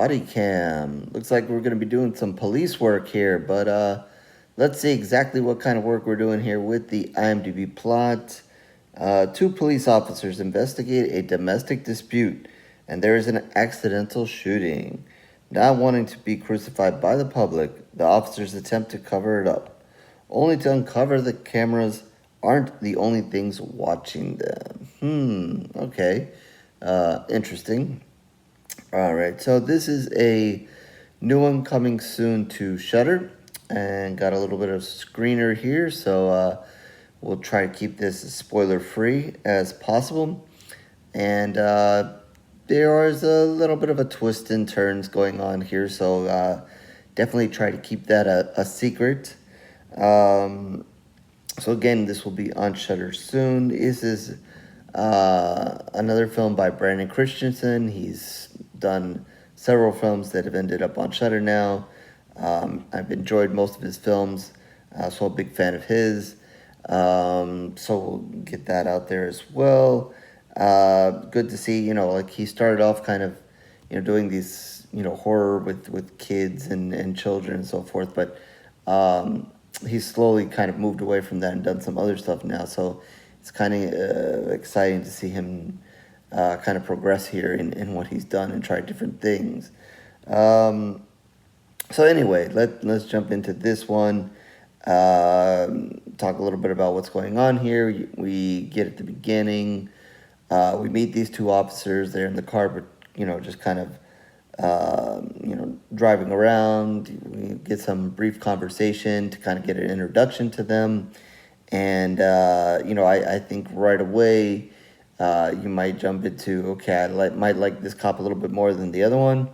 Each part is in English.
Bodycam. Looks like we're going to be doing some police work here, but let's see exactly what kind of work we're doing here with the IMDb plot. Two police officers investigate a domestic dispute, and there is an accidental shooting. Not wanting to be crucified by the public, the officers attempt to cover it up, only to uncover the cameras aren't the only things watching them. Okay. Interesting. All right, so this is a new one coming soon to Shudder, and got a little bit of screener here, so we'll try to keep this as spoiler free as possible. And there is a little bit of a twist and turns going on here, so definitely try to keep that a secret. So again, this will be on Shudder soon. This is another film by Brandon Christensen. He's done several films that have ended up on Shudder now. I've enjoyed most of his films, so I'm a big fan of his. So we'll get that out there as well. Good to see, like he started off kind of, doing these, horror with kids and children and so forth, but he's slowly kind of moved away from that and done some other stuff now. So it's kind of exciting to see him kind of progress here in what he's done and try different things. So anyway, let's jump into this one. Talk a little bit about what's going on here. We get at the beginning. We meet these two officers. They're in the car, but just kind of driving around. We get some brief conversation to kind of get an introduction to them. And, I think right away you might jump into, okay, might like this cop a little bit more than the other one.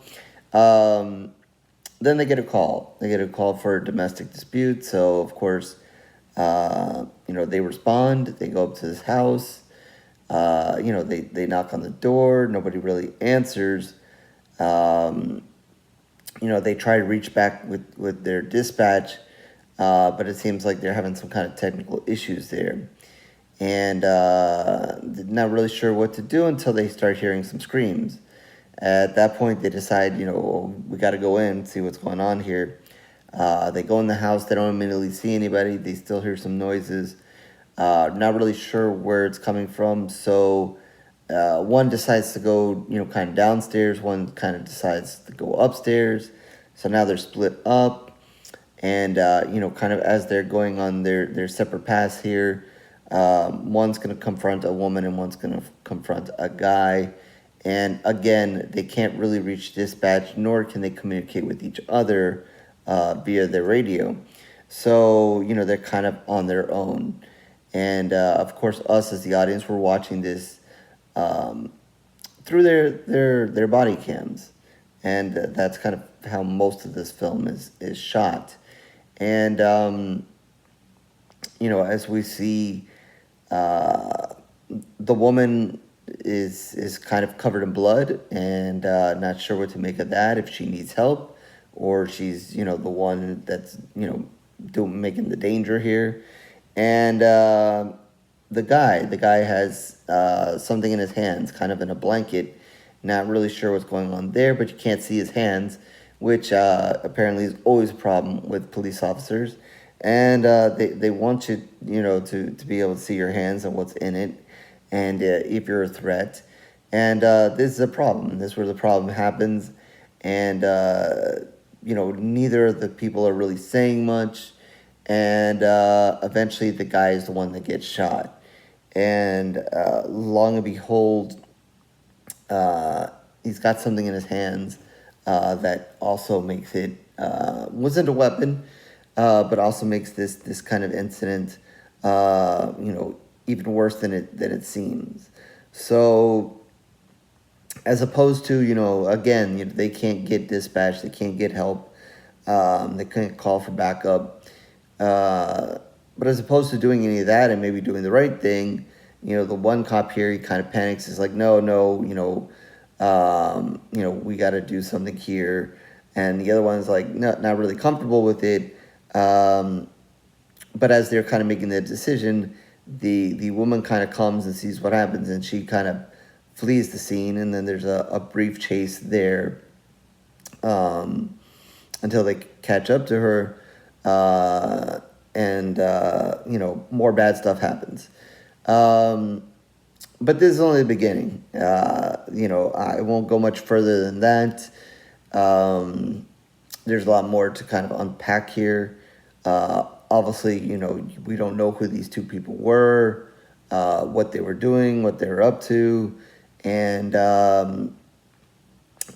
Then they get a call. They get a call for a domestic dispute. So, of course, they respond. They go up to this house. They knock on the door. Nobody really answers. They try to reach back with their dispatch, but it seems like they're having some kind of technical issues there. And not really sure what to do until they start hearing some screams. At that point, they decide, we got to go in, see what's going on here. They go in the house. They don't immediately see anybody. They still hear some noises. Not really sure where it's coming from. So one decides to go, kind of downstairs. One kind of decides to go upstairs. So now they're split up. And, kind of as they're going on their separate paths here, one's going to confront a woman and one's going to confront a guy. And again, they can't really reach dispatch, nor can they communicate with each other via their radio. So, they're kind of on their own. And, of course, us as the audience, we're watching this through their body cams. And that's kind of how most of this film is shot. And, as we see, the woman is kind of covered in blood and not sure what to make of that, if she needs help or she's, the one that's, making the danger here. And the guy has something in his hands, kind of in a blanket. Not really sure what's going on there, but you can't see his hands, which apparently is always a problem with police officers. And they want you, to be able to see your hands and what's in it, and if you're a threat. And this is a problem. This is where the problem happens. And, neither of the people are really saying much. And eventually the guy is the one that gets shot. And long and behold, he's got something in his hands that also makes it, wasn't a weapon, but also makes this kind of incident, even worse than it seems. So, as opposed to, again, they can't get dispatch, they can't get help, they can't call for backup. But as opposed to doing any of that and maybe doing the right thing, the one cop here, he kind of panics. He's like, no, we got to do something here. And the other one's like, not really comfortable with it. But as they're kind of making the decision, the woman kind of comes and sees what happens, and she kind of flees the scene. And then there's a brief chase there. until they catch up to her, and more bad stuff happens. But this is only the beginning. I won't go much further than that. There's a lot more to kind of unpack here. Obviously, we don't know who these two people were, what they were doing, what they were up to, and now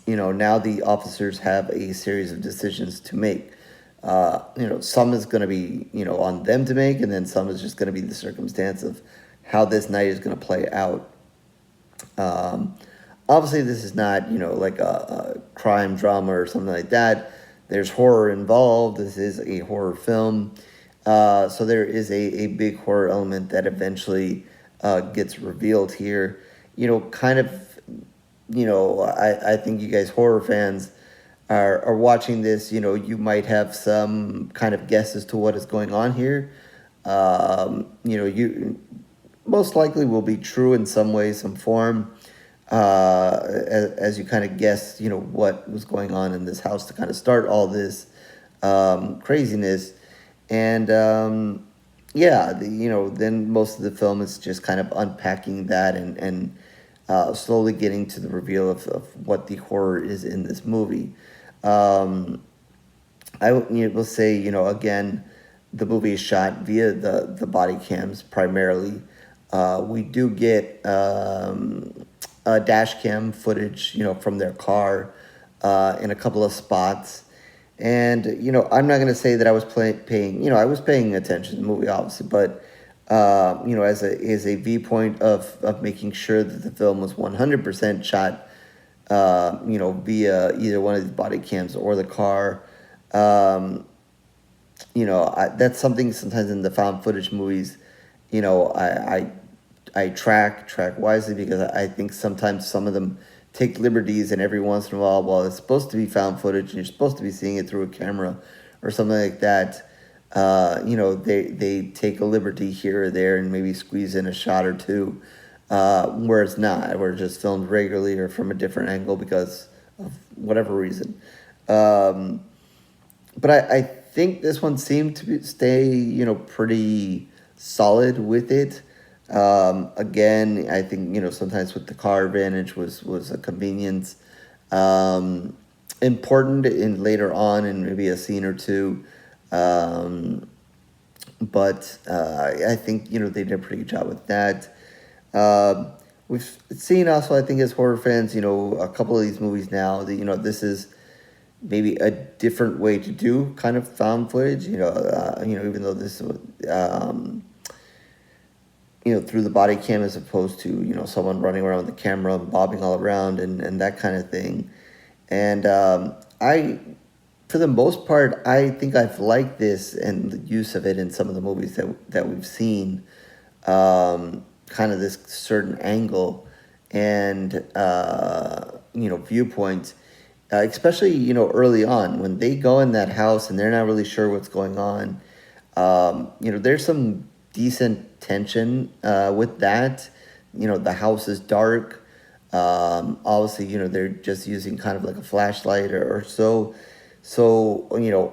the officers have a series of decisions to make. Some is going to be, on them to make, and then some is just going to be the circumstance of how this night is going to play out. Obviously, this is not, like a crime drama or something like that. There's horror involved. This is a horror film. So there is a big horror element that eventually gets revealed here. I think you guys horror fans are watching this. You might have some kind of guess as to what is going on here. You most likely will be true in some way, some form, as you kind of guess, what was going on in this house to kind of start all this craziness. And then most of the film is just kind of unpacking that and slowly getting to the reveal of what the horror is in this movie. I will say, again, the movie is shot via the body cams primarily. We do get dash cam footage, from their car in a couple of spots. And, I'm not going to say that I was paying, I was paying attention to the movie, obviously, but, as a viewpoint of making sure that the film was 100% shot, via either one of these body cams or the car. That's something sometimes in the found footage movies, I track wisely, because I think sometimes some of them take liberties, and every once in a while it's supposed to be found footage and you're supposed to be seeing it through a camera or something like that, they take a liberty here or there and maybe squeeze in a shot or two, where it's not, where it's just filmed regularly or from a different angle because of whatever reason. But I think this one seemed to stay, pretty solid with it. Again, I think, sometimes with the car advantage was a convenience. Important in later on in maybe a scene or two. But I think, they did a pretty good job with that. We've seen also, I think, as horror fans, a couple of these movies now that, this is maybe a different way to do kind of found footage, even though this, through the body cam, as opposed to, someone running around with the camera, bobbing all around and that kind of thing. And for the most part, I think I've liked this and the use of it in some of the movies that we've seen, kind of this certain angle and, viewpoint, especially, early on when they go in that house and they're not really sure what's going on. There's some decent tension with that. The house is dark. Obviously, they're just using kind of like a flashlight or so. So,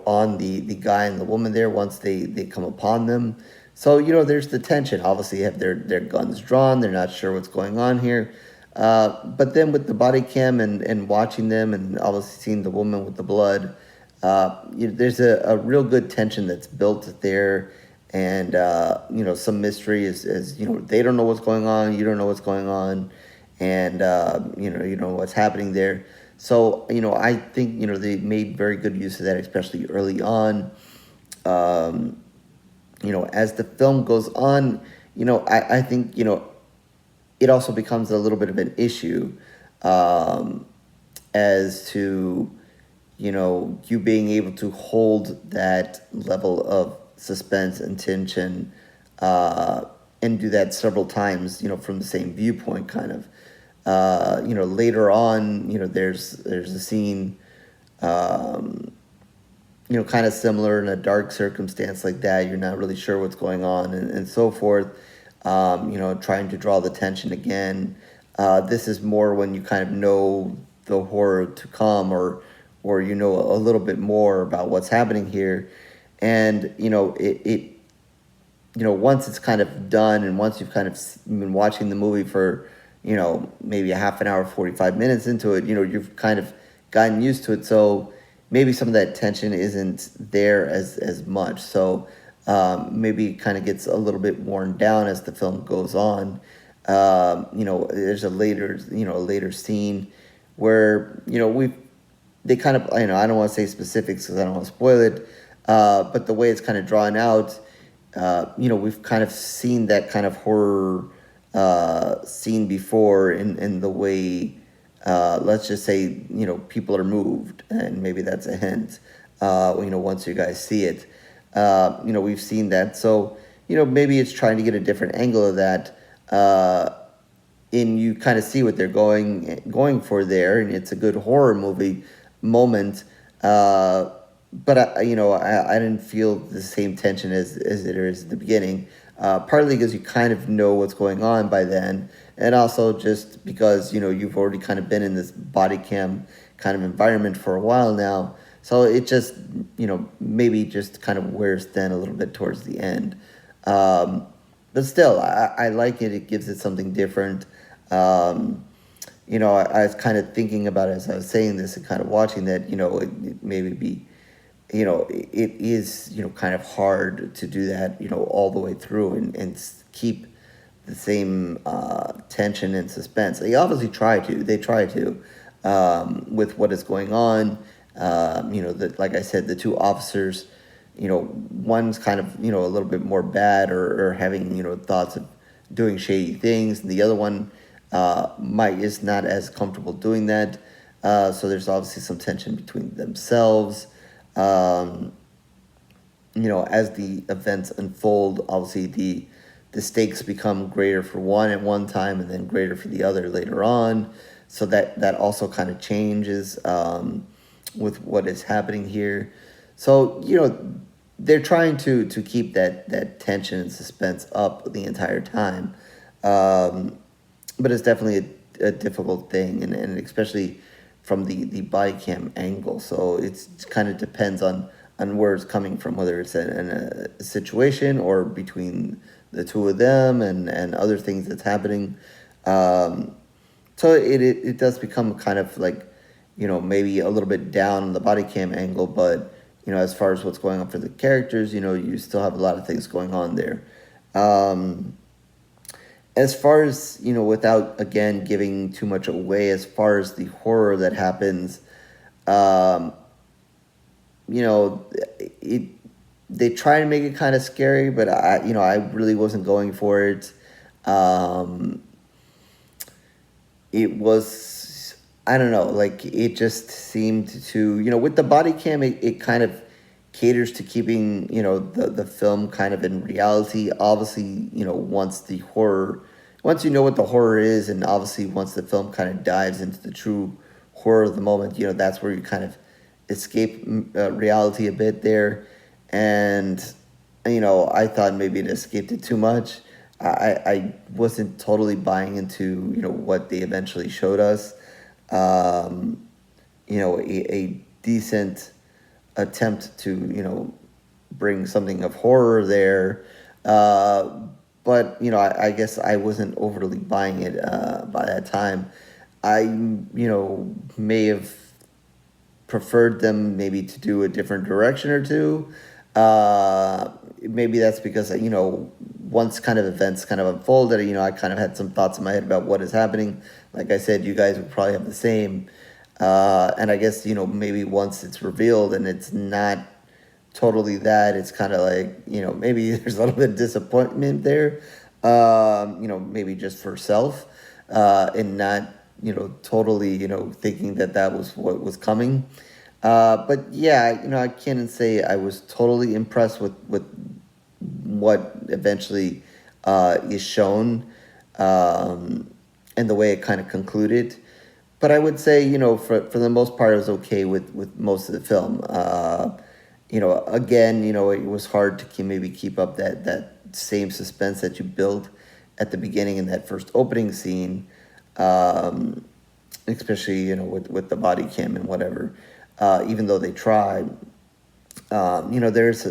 on the guy and the woman there once they come upon them. So, there's the tension. Obviously, you have their guns drawn. They're not sure what's going on here. But then with the body cam and watching them and obviously seeing the woman with the blood, there's a real good tension that's built there. And, some mystery is they don't know what's going on. You don't know what's going on. And, you know what's happening there. So, I think, they made very good use of that, especially early on. As the film goes on, I think, it also becomes a little bit of an issue as to, you being able to hold that level of suspense and tension and do that several times, from the same viewpoint kind of. Later on, there's a scene, kind of similar in a dark circumstance like that. You're not really sure what's going on and so forth. Trying to draw the tension again. This is more when you kind of know the horror to come or or you know a little bit more about what's happening here, and once it's kind of done, and once you've kind of been watching the movie for, maybe a half an hour, 45 minutes into it, you've kind of gotten used to it. So maybe some of that tension isn't there as much. So maybe it kind of gets a little bit worn down as the film goes on. There's a later scene where, they kind of, I don't want to say specifics because I don't want to spoil it, but the way it's kind of drawn out, we've kind of seen that kind of horror scene before in the way, let's just say, people are moved, and maybe that's a hint, once you guys see it. We've seen that. So, maybe it's trying to get a different angle of that, and you kind of see what they're going for there, and it's a good horror movie moment. But I didn't feel the same tension as there is at the beginning. Partly because you kind of know what's going on by then, and also just because you've already kind of been in this body cam kind of environment for a while now. So it just maybe just kind of wears thin a little bit towards the end. But still, I like it. It gives it something different. I was kind of thinking about it as I was saying this and kind of watching that. It maybe be. It is, kind of hard to do that, all the way through and keep the same tension and suspense. They obviously try to, with what is going on. Like I said, the two officers, one's kind of, a little bit more bad or having, thoughts of doing shady things. And the other one is not as comfortable doing that. So there's obviously some tension between themselves. As the events unfold, obviously the stakes become greater for one at one time and then greater for the other later on. So that also kind of changes with what is happening here. So, they're trying to keep that tension and suspense up the entire time. But it's definitely a difficult thing, and especially from the body cam angle. So it kind of depends on where it's coming from, whether it's in a situation or between the two of them and other things that's happening. So it does become kind of like, maybe a little bit down on the body cam angle, but, as far as what's going on for the characters, you still have a lot of things going on there. As far as, without, again, giving too much away, as far as the horror that happens, they try to make it kind of scary, but I really wasn't going for it. It was, I don't know, like, it just seemed to, with the body cam, it kind of caters to keeping, the film kind of in reality. Obviously, once you know what the horror is, and obviously once the film kind of dives into the true horror of the moment, that's where you kind of escape reality a bit there. And, I thought maybe it escaped it too much. I wasn't totally buying into, what they eventually showed us. A decent attempt to, bring something of horror there. But, I guess I wasn't overly buying it by that time. I, may have preferred them maybe to do a different direction or two. Maybe that's because, once kind of events kind of unfolded, I kind of had some thoughts in my head about what is happening. Like I said, you guys would probably have the same. And I guess, maybe once it's revealed and it's not totally that, it's kind of like, maybe there's a little bit of disappointment there, maybe just for self, and not, totally, thinking that was what was coming. But yeah, I can't say I was totally impressed with what eventually is shown, and the way it kind of concluded. But I would say, for the most part, I was okay with most of the film. Again, it was hard to maybe keep up that same suspense that you built at the beginning in that first opening scene, especially, with the body cam and whatever. even though they tried. There's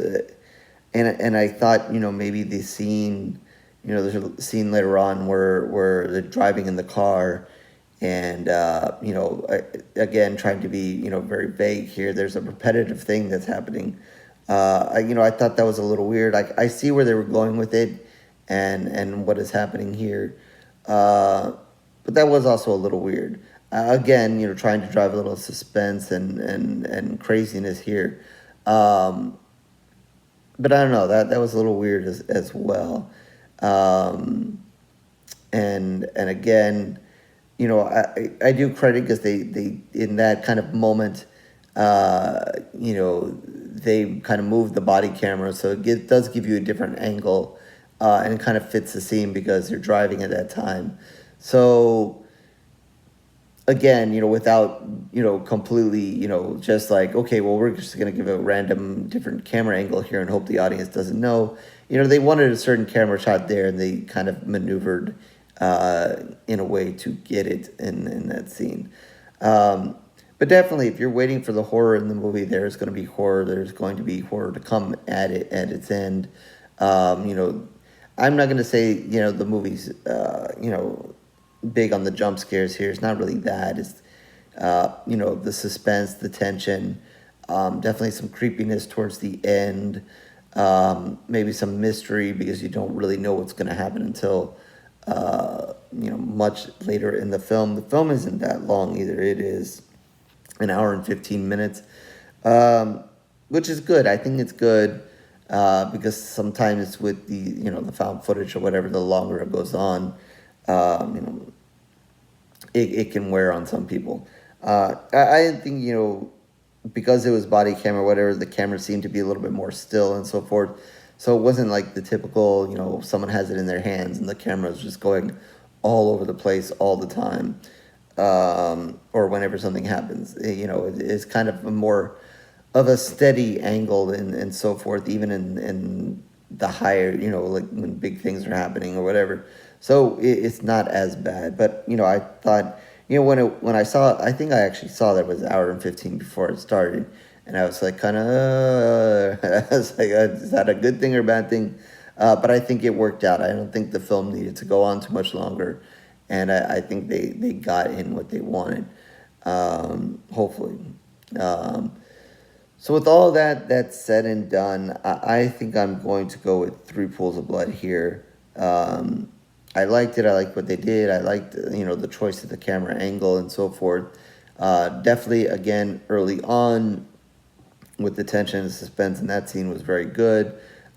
and I thought, maybe the scene, there's a scene later on where they're driving in the car, and again, trying to be, very vague here. There's a repetitive thing that's happening. I thought that was a little weird. I see where they were going with it, and what is happening here, but that was also a little weird. Again, trying to drive a little suspense and craziness here. But I don't know, that was a little weird as well. And again, I do credit, because they in that kind of moment, they kind of moved the body camera, so it does give you a different angle, and it kind of fits the scene because you're driving at that time. So again, without, completely, just like, okay, well, we're just going to give a random different camera angle here and hope the audience doesn't know. They wanted a certain camera shot there, and they kind of maneuvered in a way to get it in that scene. But definitely, if you're waiting for the horror in the movie, there's going to be horror. There's going to be horror to come at its end. I'm not going to say, the movie's, big on the jump scares here. It's not really that. It's, the suspense, the tension, definitely some creepiness towards the end, maybe some mystery, because you don't really know what's going to happen until, much later in the film. The film isn't that long either. It is an hour and 15 minutes, which is good. I think it's good, because sometimes with the found footage or whatever, the longer it goes on, it can wear on some people. I think, because it was body camera or whatever, the camera seemed to be a little bit more still and so forth. So it wasn't like the typical, someone has it in their hands and the camera is just going all over the place all the time, or whenever something happens. It's kind of a more of a steady angle and so forth, even in the higher, like when big things are happening or whatever. So it's not as bad. But, I thought, when I saw, I think I actually saw that it was an hour and 15 before it started. And I was like, kind of, I was like, is that a good thing or a bad thing? But I think it worked out. I don't think the film needed to go on too much longer. And I think they got in what they wanted, hopefully. So with all that said and done, I think I'm going to go with 3 Pools of Blood here. I liked it. I liked what they did. I liked, the choice of the camera angle and so forth. Definitely, again, early on with the tension and suspense in that scene was very good.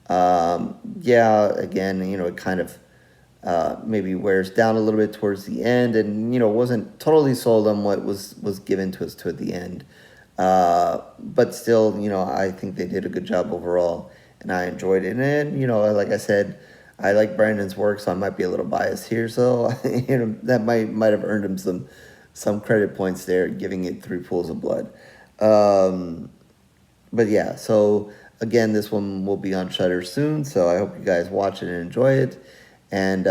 Again, it kind of maybe wears down a little bit towards the end, and, wasn't totally sold on what was given to us toward the end. But still, I think they did a good job overall, and I enjoyed it. And, like I said, I like Brandon's work, so I might be a little biased here. So, that might have earned him some credit points there, giving it 3 Pools of Blood. But yeah, so again, this one will be on Shudder soon, so I hope you guys watch it and enjoy it. And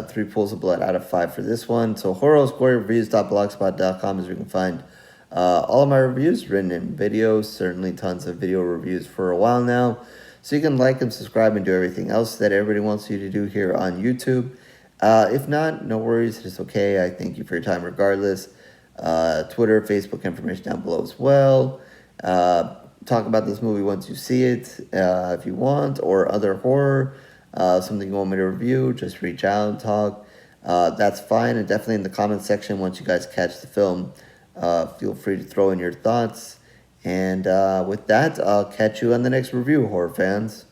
3 Pools of Blood out of 5 for this one. So horrorscorereviews.blogspot.com is where you can find all of my reviews written in videos, certainly tons of video reviews for a while now. So you can like and subscribe and do everything else that everybody wants you to do here on YouTube. If not, no worries. It's okay. I thank you for your time regardless. Twitter, Facebook information down below as well. Talk about this movie once you see it, if you want, or other horror, something you want me to review, just reach out and talk. That's fine. And definitely in the comment section, once you guys catch the film, feel free to throw in your thoughts. And with that, I'll catch you on the next review, horror fans.